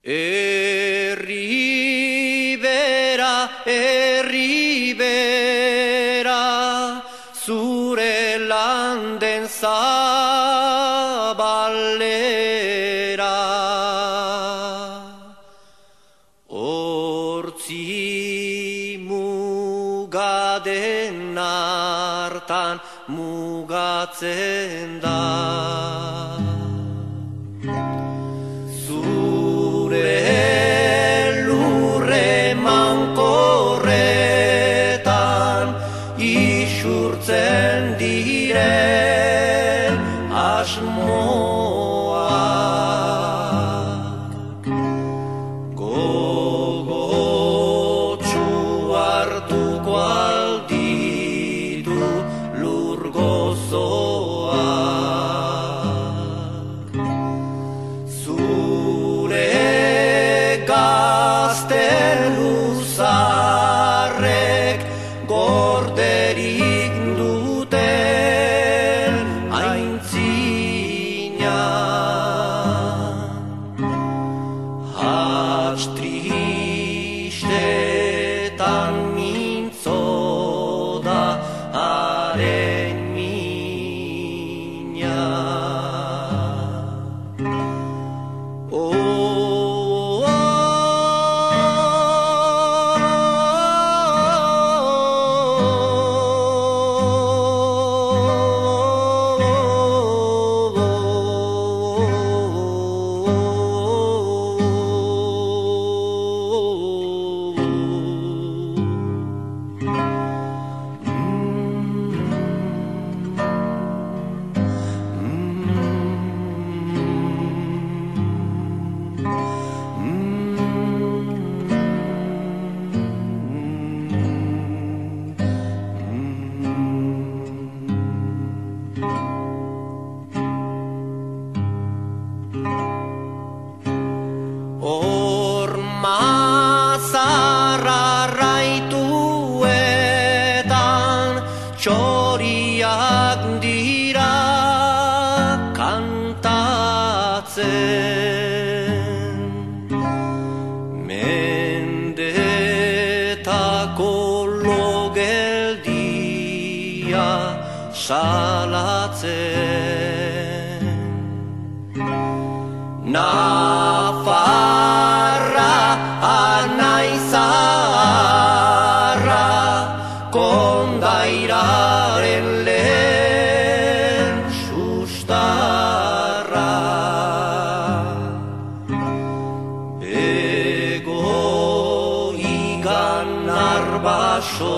Herri bera, zure landen zabalera. Hortzi mugaden hartan mugatzen da. Isurtzen diren asmoak gogotsu hartuko alditu lur gozoak. Zure gaztelu zaharrek gorderik duten aintzina. Hats tristetan mintzo da haren mina. Zarraituetan txoriak dira kantatzen, mendetako logeldia salatzen. Nafarra anaizarra kondairaren lehen sustarra. Egoigan arbaso